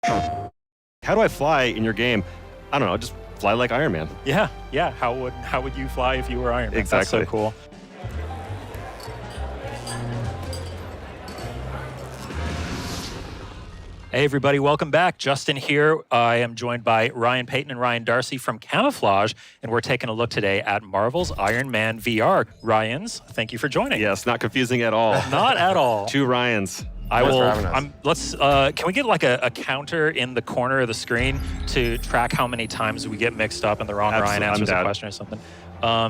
How do I fly in your game? I don't know, just fly like Iron Man. Yeah, yeah. How would you fly if you were Iron Man? Exactly. That's so cool. Hey everybody, welcome back. Justin here. I am joined by Ryan Payton and Ryan Darcy from Camouflage, and we're taking a look today at Marvel's Iron Man VR. Ryans, thank you for joining. Yes, not confusing at all. Not at all. Two Ryans. I will. Can we get like a counter in the corner of the screen to track how many times we get mixed up and the wrong Ryan answers a question or something?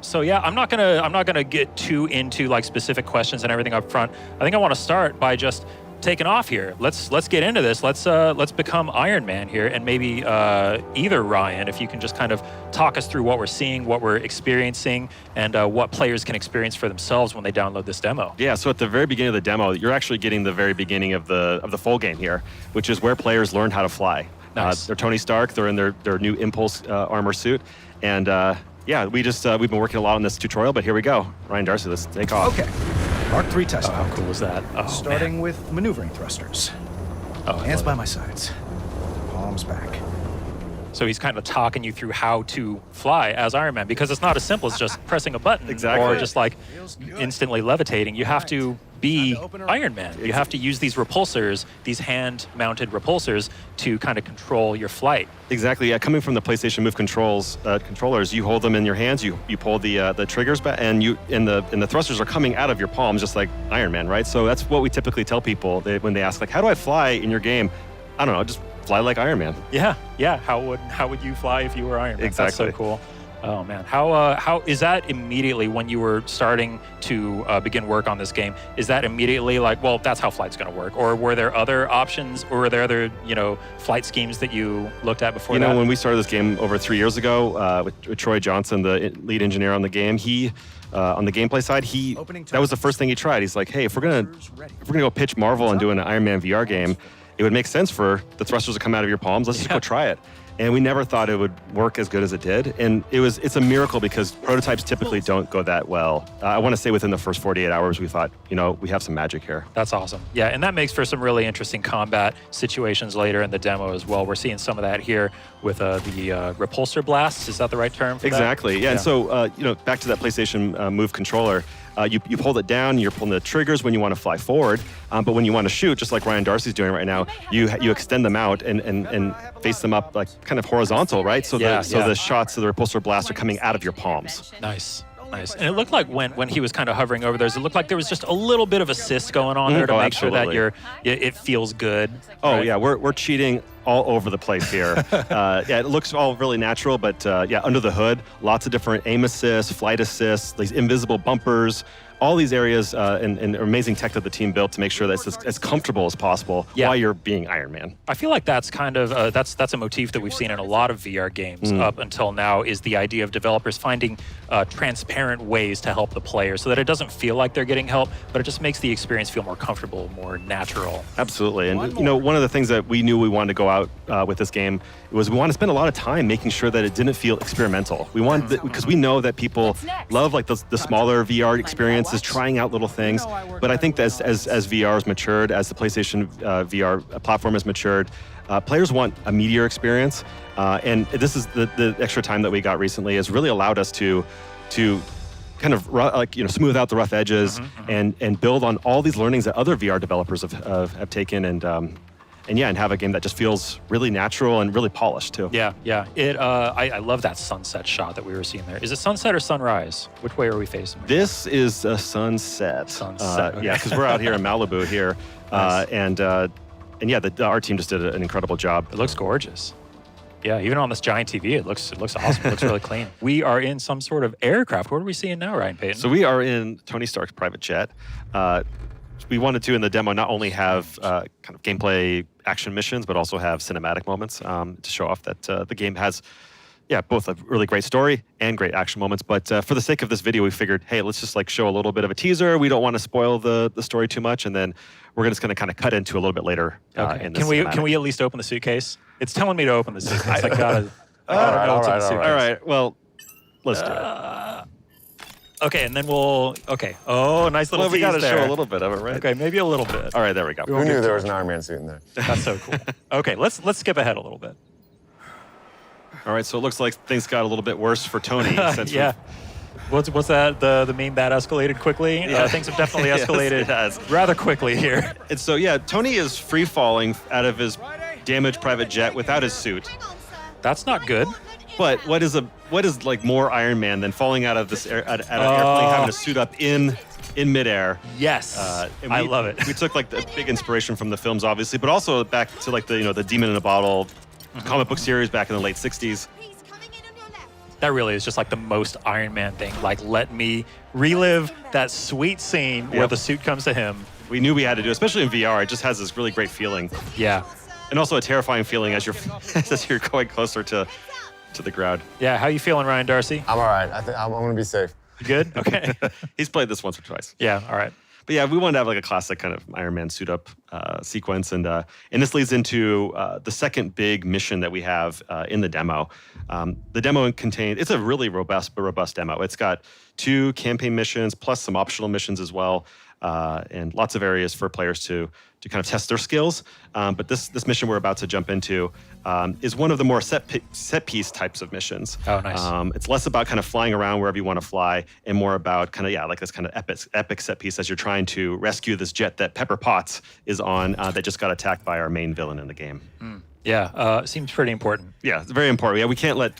So yeah, I'm not gonna get too into like specific questions and everything up front. I think I want to start by just taking off here. Let's get into this. Let's become Iron Man here, and maybe either Ryan, if you can just kind of talk us through what we're seeing, what we're experiencing, and what players can experience for themselves when they download this demo. Yeah. So at the very beginning of the demo, you're actually getting the very beginning of the full game here, which is where players learn how to fly. Nice. They're Tony Stark. They're in their new Impulse armor suit, and yeah, we've been working a lot on this tutorial, but here we go. Ryan Darcy, let's take off. Okay. Mark III test. How cool was that? Oh, Starting with maneuvering thrusters. Hands by my sides. Palms back. So he's kind of talking you through how to fly as Iron Man, because it's not as simple as just pressing a button or just like instantly levitating. You have to be Iron Man. You have to use these repulsors, these hand-mounted repulsors, to kind of control your flight. Exactly. Yeah. Coming from the PlayStation Move controllers, you hold them in your hands. You pull the triggers back, and the thrusters are coming out of your palms, just like Iron Man, right? So that's what we typically tell people when they ask, like, how do I fly in your game? I don't know, just fly like Iron Man. Yeah, yeah. How would you fly if you were Iron Man? Exactly. That's so cool. Oh man, how is that immediately when you were starting to begin work on this game? Is that immediately like, well, that's how flight's going to work, or were there other options, or were there other flight schemes that you looked at before? When we started this game over 3 years ago with Troy Johnson, the lead engineer on the game, he on the gameplay side, that was the first thing he tried. He's like, hey, if we're gonna go pitch Marvel and do an Iron Man VR game, it would make sense for the thrusters to come out of your palms. Let's just go try it. And we never thought it would work as good as it did. And it's a miracle because prototypes typically don't go that well. I want to say within the first 48 hours, we thought, we have some magic here. That's awesome. Yeah, and that makes for some really interesting combat situations later in the demo as well. We're seeing some of that here with the repulsor blasts. Is that the right term for exactly. that? Yeah, and so, back to that PlayStation Move controller, you hold it down, you're pulling the triggers when you want to fly forward, but when you want to shoot, just like Ryan Darcy's doing right now, you extend them out and face them up like kind of horizontal, right? So the shots of the repulsor blast are coming out of your palms. Nice. Nice. And it looked like when he was kind of hovering over those, it looked like there was just a little bit of assist going on there to make sure that it feels good. Oh, right? yeah, we're cheating all over the place here. Yeah, it looks all really natural, but yeah, under the hood, lots of different aim assists, flight assists, these invisible bumpers, all these areas and amazing tech that the team built to make sure that it's as comfortable as possible while you're being Iron Man. I feel like that's kind of that's a motif that we've seen in a lot of VR games up until now, is the idea of developers finding transparent ways to help the player so that it doesn't feel like they're getting help, but it just makes the experience feel more comfortable, more natural. Absolutely. And one of the things that we knew we wanted to go out with this game was we want to spend a lot of time making sure that it didn't feel experimental. We wanted, because we know that people love like the smaller VR experiences, trying out little things. But I think that as VR has matured, as the PlayStation VR platform has matured, players want a meatier experience. And this is the extra time that we got recently has really allowed us to kind of smooth out the rough edges and build on all these learnings that other VR developers have taken and have a game that just feels really natural and really polished too. Yeah, yeah. I love that sunset shot that we were seeing there. Is it sunset or sunrise? Which way are we facing? This is a sunset. Sunset. Okay. Yeah, because we're out here in Malibu here, nice. And yeah, our team just did an incredible job. It looks gorgeous. Yeah, even on this giant TV, it looks awesome. It looks really clean. We are in some sort of aircraft. What are we seeing now, Ryan Payton? So we are in Tony Stark's private jet. We wanted to, in the demo, not only have kind of gameplay action missions, but also have cinematic moments to show off that the game has, both a really great story and great action moments. But for the sake of this video, we figured, hey, let's just like show a little bit of a teaser. We don't want to spoil the story too much, and then we're just going to kind of cut into a little bit later. In the can we at least open the suitcase? It's telling me to open the suitcase. I gotta all right. Well, let's do it. Okay, and then we'll. Okay. Oh, nice little. Well, we got to tease there. show a little bit of it, right? Okay, maybe a little bit. All right, there we go. Who knew there was an Iron Man suit in there? That's so cool. Okay, let's skip ahead a little bit. All right, so it looks like things got a little bit worse for Tony. Since Yeah. What's that? The meme that escalated quickly? Yeah. Things have definitely escalated Yes, it has. rather quickly here. And so, yeah, Tony is free falling out of his damaged private jet without his suit. That's not good. But what is like more Iron Man than falling out of this out of airplane, having to suit up in midair? Yes. And I love it. We took like the big inspiration from the films, obviously, but also back to like the Demon in a Bottle comic book series back in the late '60s. That really is just like the most Iron Man thing. Like, let me relive that sweet scene where Yep. the suit comes to him. We knew we had to do it, especially in VR. It just has this really great feeling, Yeah. and also a terrifying feeling as you're as you're going closer to the ground. Yeah. How you feeling, Ryan Darcy? I'm all right. I think I'm going to be safe. You good? Okay. He's played this once or twice. Yeah. All right. But yeah, we wanted to have like a classic kind of Iron Man suit up sequence, and this leads into the second big mission that we have in the demo. The demo it's a really robust demo. It's got 2 campaign missions plus some optional missions as well, and lots of areas for players to kind of test their skills. But this mission we're about to jump into is one of the more set piece types of missions. Oh, nice. It's less about kind of flying around wherever you want to fly, and more about kind of like this kind of epic set piece as you're trying to rescue this jet that Pepper Potts is on that just got attacked by our main villain in the game. Yeah. Seems pretty important. Yeah, it's very important. Yeah, we can't let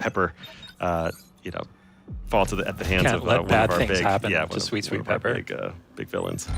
Pepper, fall at the hands Can't of let one bad of our things big, happen yeah, to one of- sweet one of our Pepper. big villains.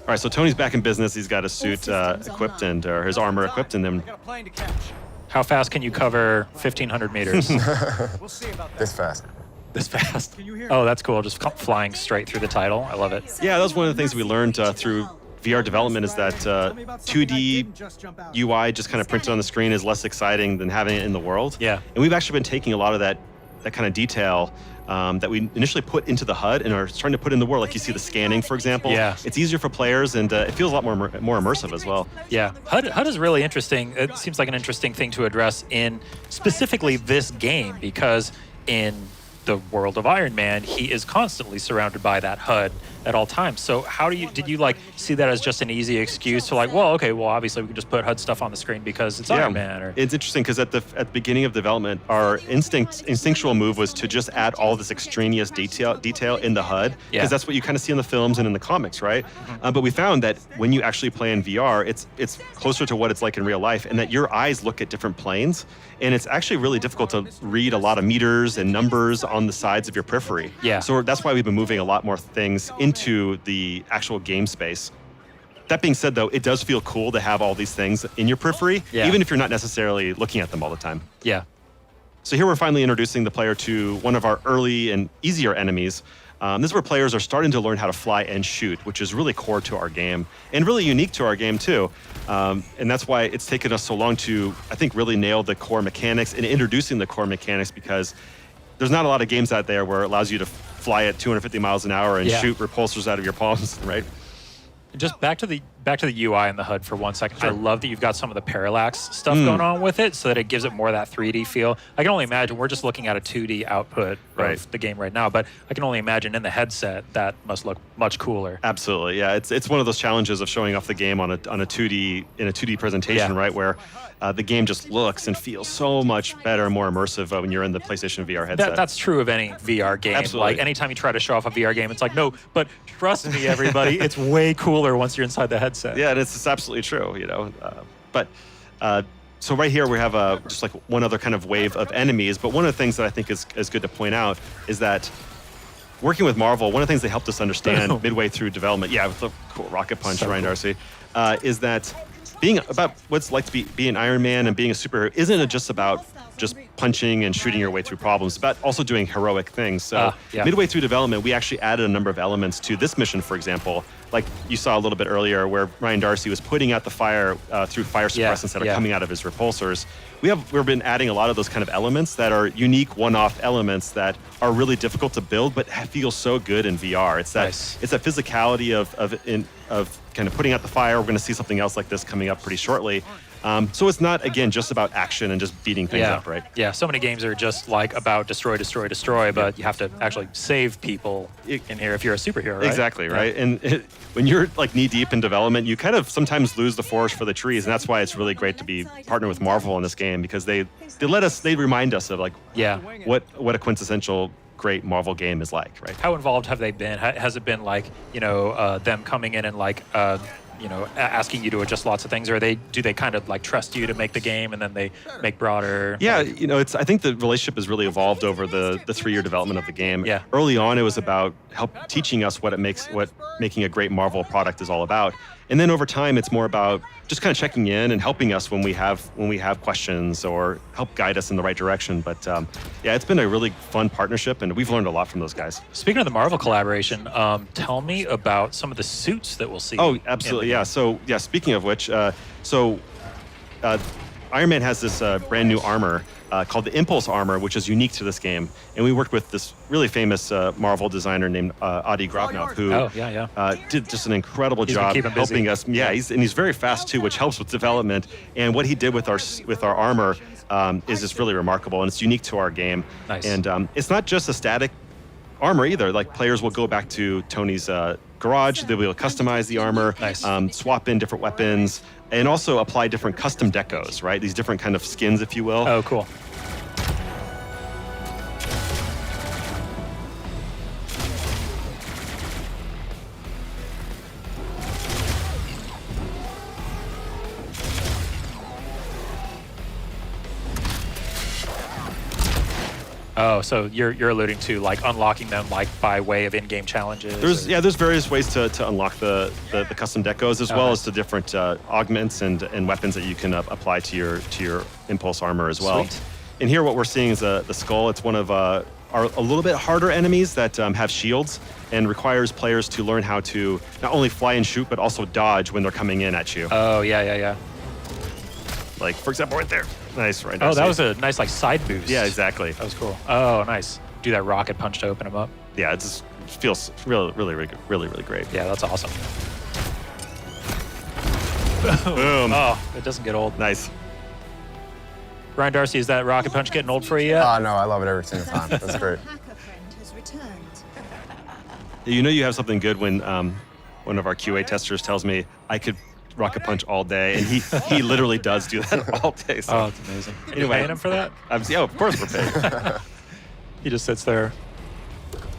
All right, so Tony's back in business. He's got his suit equipped or his armor equipped, and then Got a plane to catch. How fast can you cover 1,500 meters? We'll see about that. This fast. This fast. Can you hear Oh, that's cool. Just flying straight through the title. I love it. yeah, that was one of the things we learned through VR development is that 2D UI just kind of printed on the screen is less exciting than having it in the world. Yeah. And we've actually been taking a lot of that kind of detail that we initially put into the HUD and are starting to put in the world. Like you see the scanning, for example. Yeah. It's easier for players, and it feels a lot more immersive as well. Yeah, HUD is really interesting. It seems like an interesting thing to address in specifically this game, because in the world of Iron Man, he is constantly surrounded by that HUD at all times. So did you like see that as just an easy excuse to like, well, okay, well, obviously we can just put HUD stuff on the screen because it's Iron Man? Or It's interesting because at the beginning of development, our instinctual move was to just add all this extraneous detail in the HUD, because Yeah. that's what you kind of see in the films and in the comics, right? But we found that when you actually play in VR, it's closer to what it's like in real life, and that your eyes look at different planes, and it's actually really difficult to read a lot of meters and numbers on the sides of your periphery. Yeah. So that's why we've been moving a lot more things into the actual game space. That being said, though, it does feel cool to have all these things in your periphery, Yeah. even if you're not necessarily looking at them all the time. yeah, So here we're finally introducing the player to one of our early and easier enemies. This is where players are starting to learn how to fly and shoot, which is really core to our game and really unique to our game too. And that's why it's taken us so long to, I think, really nail the core mechanics and introducing the core mechanics, because there's not a lot of games out there where it allows you to fly at 250 miles an hour and Yeah. shoot repulsors out of your palms, right? just back to the UI and the HUD for 1 second. Sure. I love that you've got some of the parallax stuff going on with it, so that it gives it more of that 3D feel. I can only imagine we're just looking at a 2D output Right. of the game right now, but I can only imagine in the headset that must look much cooler. Absolutely, yeah. It's one of those challenges of showing off the game on a 2D presentation, Yeah. right? Where the game just looks and feels so much better and more immersive when you're in the PlayStation VR headset. That's true of any VR game. Absolutely. Like anytime you try to show off a VR game, it's like, no, but trust me, everybody, it's way cooler once you're inside the headset. Yeah, and it's absolutely true, So right here we have just like one other kind of wave of enemies. But one of the things that I think is good to point out is that working with Marvel, one of the things they helped us understand midway through development, with the cool rocket punch, So Ryan cool. Darcy, is that being about what's like to be an Iron Man and being a superhero isn't just about just punching and shooting your way through problems. It's about also doing heroic things. So Yeah. midway through development, we actually added a number of elements to this mission, for example. Like you saw a little bit earlier where Ryan Darcy was putting out the fire through fire suppressants that are coming out of his repulsors. We've been adding a lot of those kind of elements that are unique one-off elements that are really difficult to build but feel so good in VR. It's that Nice. it's that physicality of kind of putting out the fire. We're going to see something else like this coming up pretty shortly. So it's not, again, just about action and just beating things up, right? Yeah, so many games are just like about destroy, destroy, destroy, but you have to actually save people in here if you're a superhero, right? Exactly, right? And when you're like knee deep in development, you kind of sometimes lose the forest for the trees, and that's why it's really great to be partnered with Marvel in this game, because they remind us of like what a quintessential great Marvel game is like, right? How involved have they been? Has it been like, them coming in and like, asking you to adjust lots of things, or do they kind of like trust you to make the game and then they make broader? Yeah, I think the relationship has really evolved over the 3-year development of the game. Yeah. Early on, it was about teaching us what making a great Marvel product is all about. And then over time, it's more about just kind of checking in and helping us when we have questions or help guide us in the right direction. But yeah, it's been a really fun partnership, and we've learned a lot from those guys. Speaking of the Marvel collaboration, tell me about some of the suits that we'll see. Oh, absolutely, yeah. So yeah, speaking of which, Iron Man has this brand new armor called the Impulse armor, which is unique to this game. And we worked with this really famous Marvel designer named Adi Gravnov, who did just an incredible job helping us. Yeah, he's very fast too, which helps with development. And what he did with our armor is just really remarkable, and it's unique to our game. Nice. And it's not just a static armor either. Like, players will go back to Tony's garage, they'll be able to customize the armor, swap in different weapons, and also apply different custom decos, right? These different kind of skins, if you will. Oh, cool. Oh, so you're alluding to like unlocking them like by way of in-game challenges? There's various ways to unlock the custom decos, as well as the different augments and weapons that you can apply to your Impulse armor as well. Sweet. And here what we're seeing is the skull. It's one of a little bit harder enemies that have shields, and requires players to learn how to not only fly and shoot, but also dodge when they're coming in at you. Oh, yeah. Like, for example, right there. Nice, right? Oh, that was a nice like side boost. Yeah, exactly. That was cool. Oh, nice. Do that rocket punch to open them up. Yeah, it just feels really great. Yeah, that's awesome. Boom. Oh, it doesn't get old. Nice. Ryan Darcy, is that rocket punch getting old for you yet? Oh, no, I love it every single time. That's great. You have something good when one of our QA testers tells me I could rocket punch all day, and he literally does do that all day. So. Oh, it's amazing. Anyway, you paying him for that? Yeah, of course we're paying. He just sits there.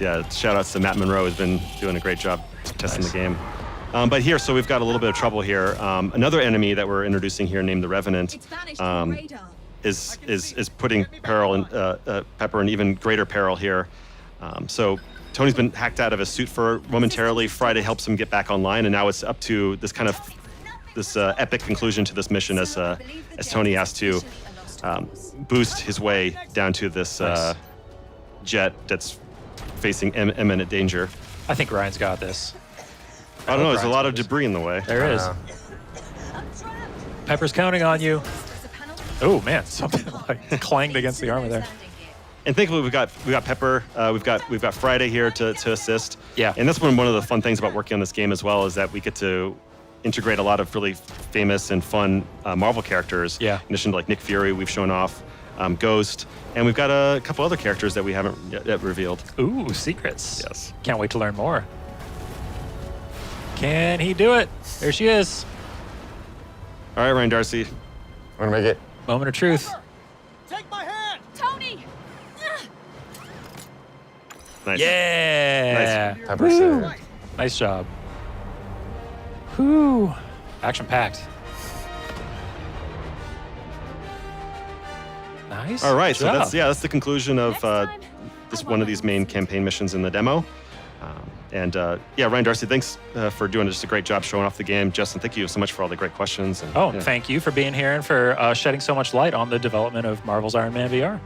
Yeah, shout outs to Matt Monroe, who's been doing a great job testing the game. But here, so we've got a little bit of trouble here. Another enemy that we're introducing here, named the Revenant, is putting Pepper in even greater peril here. So Tony's been hacked out of his suit for momentarily. Friday helps him get back online, and now it's up to this kind of epic conclusion to this mission as Tony has to boost his way down to this jet that's facing imminent danger. I think Ryan's got this. I don't know. There's a lot of debris in the way. There is. Pepper's counting on you. Oh man, something like clanged against the armor there. And thankfully, we've got Pepper, we've got Friday here to assist. Yeah. And that's one of the fun things about working on this game as well, is that we get to integrate a lot of really famous and fun Marvel characters. Yeah. In addition to like Nick Fury, we've shown off, Ghost, and we've got a couple other characters that we haven't yet revealed. Ooh, secrets. Yes. Can't wait to learn more. Can he do it? There she is. All right, Ryan Darcy. I'm gonna make it. Moment of truth. Take my hand! Tony! Nice. Yeah. Nice. Pepper saved. Nice job. Whew. Action-packed. Nice. All right, Good so job. that's the conclusion of this one of these main campaign missions in the demo. Ryan Darcy, thanks for doing just a great job showing off the game. Justin, thank you so much for all the great questions. And, Thank you for being here and for shedding so much light on the development of Marvel's Iron Man VR.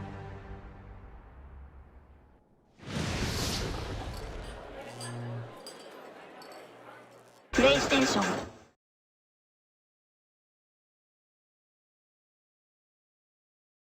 PlayStation